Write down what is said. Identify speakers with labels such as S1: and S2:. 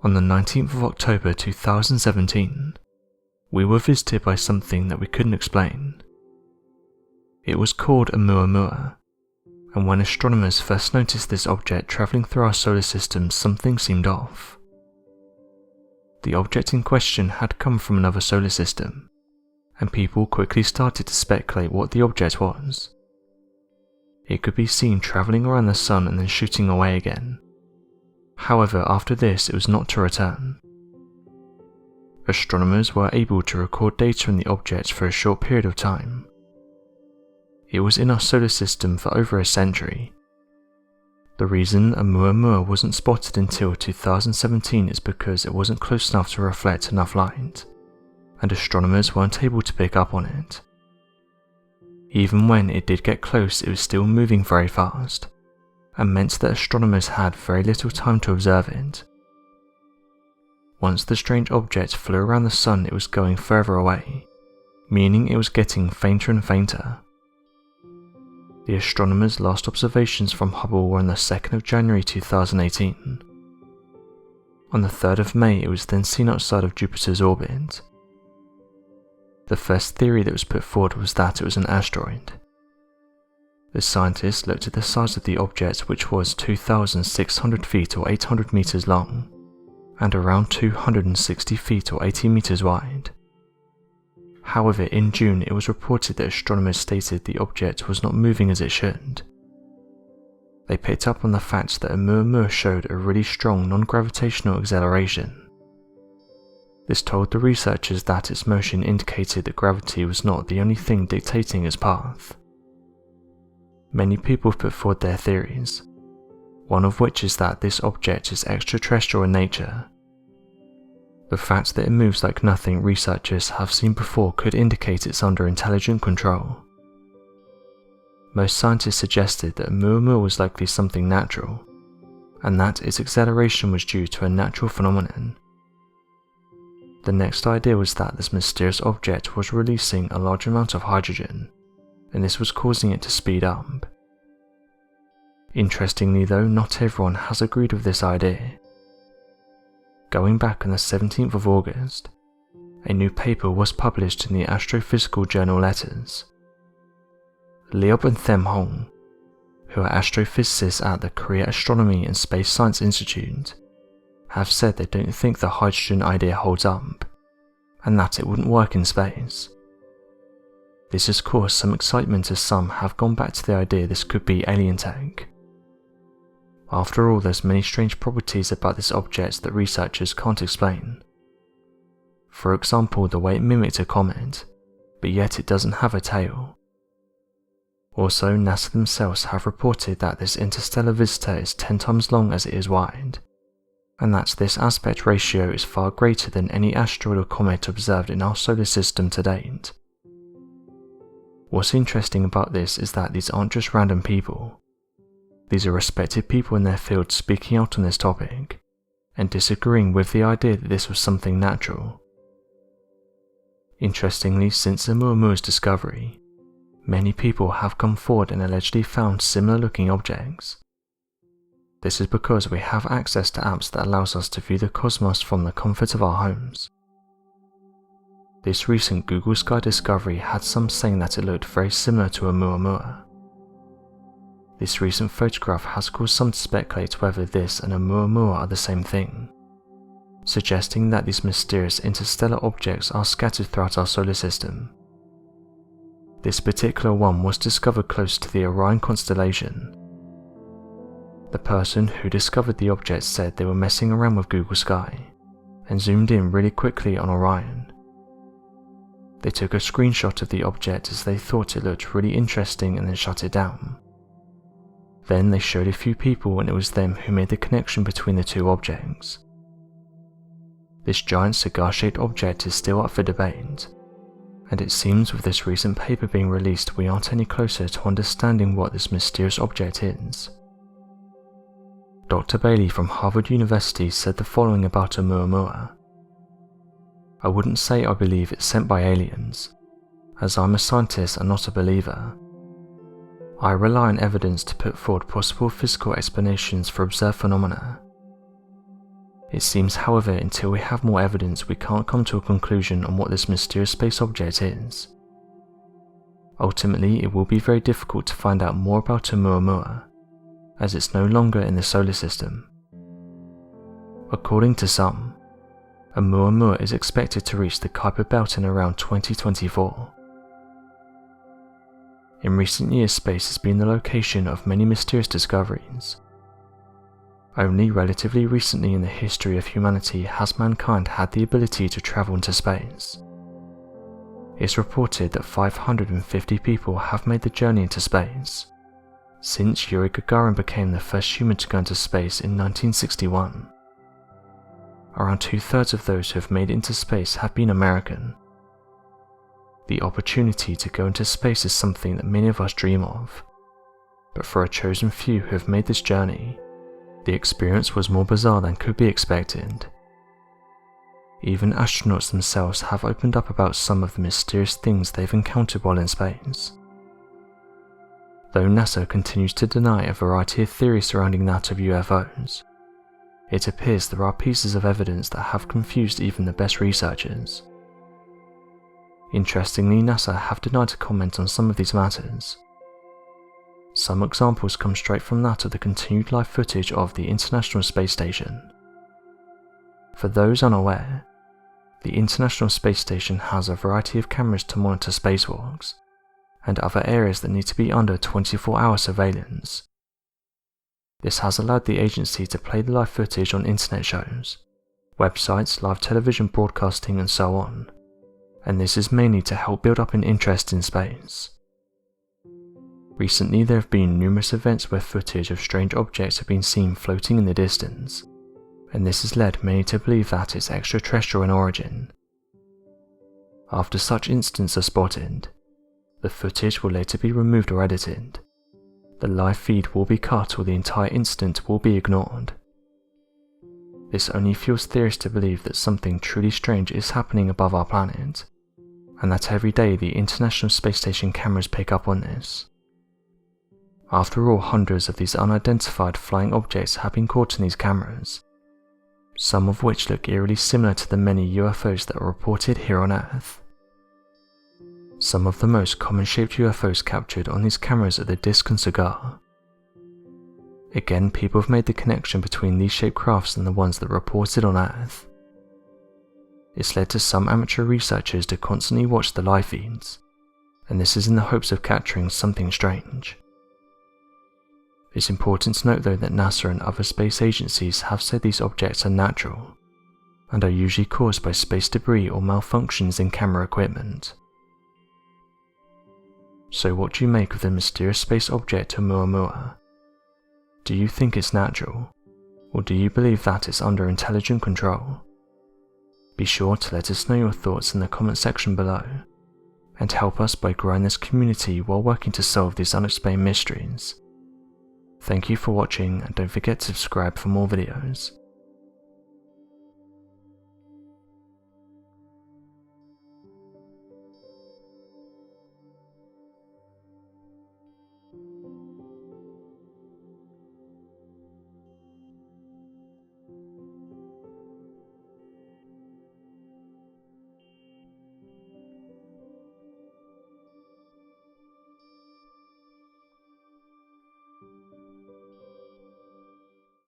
S1: On the 19th of October 2017, we were visited by something that we couldn't explain. It was called Oumuamua, and when astronomers first noticed this object travelling through our solar system, something seemed off. The object in question had come from another solar system, and people quickly started to speculate what the object was. It could be seen travelling around the sun and then shooting away again. However, after this it was not to return. Astronomers were able to record data on the object for a short period of time. It was in our solar system for over a century. The reason Oumuamua wasn't spotted until 2017 is because it wasn't close enough to reflect enough light, and astronomers weren't able to pick up on it. Even when it did get close, it was still moving very fast, and meant that astronomers had very little time to observe it. Once the strange object flew around the sun, it was going further away, meaning it was getting fainter and fainter. The astronomers' last observations from Hubble were on the 2nd of January 2018. On the 3rd of May, it was then seen outside of Jupiter's orbit. The first theory that was put forward was that it was an asteroid. The scientists looked at the size of the object, which was 2,600 feet or 800 meters long, and around 260 feet or 80 meters wide. However, in June it was reported that astronomers stated the object was not moving as it should. They picked up on the fact that Oumuamua showed a really strong non-gravitational acceleration. This told the researchers that its motion indicated that gravity was not the only thing dictating its path. Many people have put forward their theories, one of which is that this object is extraterrestrial in nature. The fact that it moves like nothing researchers have seen before could indicate it's under intelligent control. Most scientists suggested that Oumuamua was likely something natural, and that its acceleration was due to a natural phenomenon. The next idea was that this mysterious object was releasing a large amount of hydrogen, and this was causing it to speed up. Interestingly though, not everyone has agreed with this idea. Going back on the 17th of August, a new paper was published in the astrophysical journal Letters. Liob and Them Hong, who are astrophysicists at the Korea Astronomy and Space Science Institute, have said they don't think the hydrogen idea holds up, and that it wouldn't work in space. This has caused some excitement as some have gone back to the idea this could be alien tech. After all, there's many strange properties about this object that researchers can't explain. For example, the way it mimicked a comet, but yet it doesn't have a tail. Also, NASA themselves have reported that this interstellar visitor is 10 times long as it is wide, and that this aspect ratio is far greater than any asteroid or comet observed in our solar system to date. What's interesting about this is that these aren't just random people. These are respected people in their field speaking out on this topic, and disagreeing with the idea that this was something natural. Interestingly, since Oumuamua's discovery, many people have come forward and allegedly found similar looking objects. This is because we have access to apps that allows us to view the cosmos from the comfort of our homes. This recent Google Sky discovery had some saying that it looked very similar to Oumuamua. This recent photograph has caused some to speculate whether this and Oumuamua are the same thing, suggesting that these mysterious interstellar objects are scattered throughout our solar system. This particular one was discovered close to the Orion constellation. The person who discovered the object said they were messing around with Google Sky, and zoomed in really quickly on Orion. They took a screenshot of the object as they thought it looked really interesting and then shut it down. Then they showed a few people and it was them who made the connection between the two objects. This giant cigar-shaped object is still up for debate, and it seems with this recent paper being released we aren't any closer to understanding what this mysterious object is. Dr. Bailey from Harvard University said the following about Oumuamua. I wouldn't say I believe it's sent by aliens, as I'm a scientist and not a believer. I rely on evidence to put forward possible physical explanations for observed phenomena. It seems, however, until we have more evidence, we can't come to a conclusion on what this mysterious space object is. Ultimately, it will be very difficult to find out more about Oumuamua, as it's no longer in the solar system. According to some, Oumuamua is expected to reach the Kuiper Belt in around 2024. In recent years, space has been the location of many mysterious discoveries. Only relatively recently in the history of humanity has mankind had the ability to travel into space. It's reported that 550 people have made the journey into space since Yuri Gagarin became the first human to go into space in 1961. Around 2/3 of those who have made it into space have been American. The opportunity to go into space is something that many of us dream of, but for a chosen few who have made this journey, the experience was more bizarre than could be expected. Even astronauts themselves have opened up about some of the mysterious things they've encountered while in space. Though NASA continues to deny a variety of theories surrounding that of UFOs, it appears there are pieces of evidence that have confused even the best researchers. Interestingly, NASA have denied to comment on some of these matters. Some examples come straight from that of the continued live footage of the International Space Station. For those unaware, the International Space Station has a variety of cameras to monitor spacewalks and other areas that need to be under 24-hour surveillance. This has allowed the agency to play the live footage on internet shows, websites, live television broadcasting and so on, and this is mainly to help build up an interest in space. Recently there have been numerous events where footage of strange objects have been seen floating in the distance, and this has led many to believe that it's extraterrestrial in origin. After such incidents are spotted, the footage will later be removed or edited. The live feed will be cut or the entire incident will be ignored. This only fuels theorists to believe that something truly strange is happening above our planet, and that every day the International Space Station cameras pick up on this. After all, hundreds of these unidentified flying objects have been caught in these cameras, some of which look eerily similar to the many UFOs that are reported here on Earth. Some of the most common shaped UFOs captured on these cameras are the disc and cigar. Again, people have made the connection between these shaped crafts and the ones that are reported on Earth. It's led to some amateur researchers to constantly watch the live feeds, and this is in the hopes of capturing something strange. It's important to note though that NASA and other space agencies have said these objects are natural, and are usually caused by space debris or malfunctions in camera equipment. So what do you make of the mysterious space object Oumuamua? Do you think it's natural, or do you believe that it's under intelligent control? Be sure to let us know your thoughts in the comment section below, and help us by growing this community while working to solve these unexplained mysteries. Thank you for watching, and don't forget to subscribe for more videos.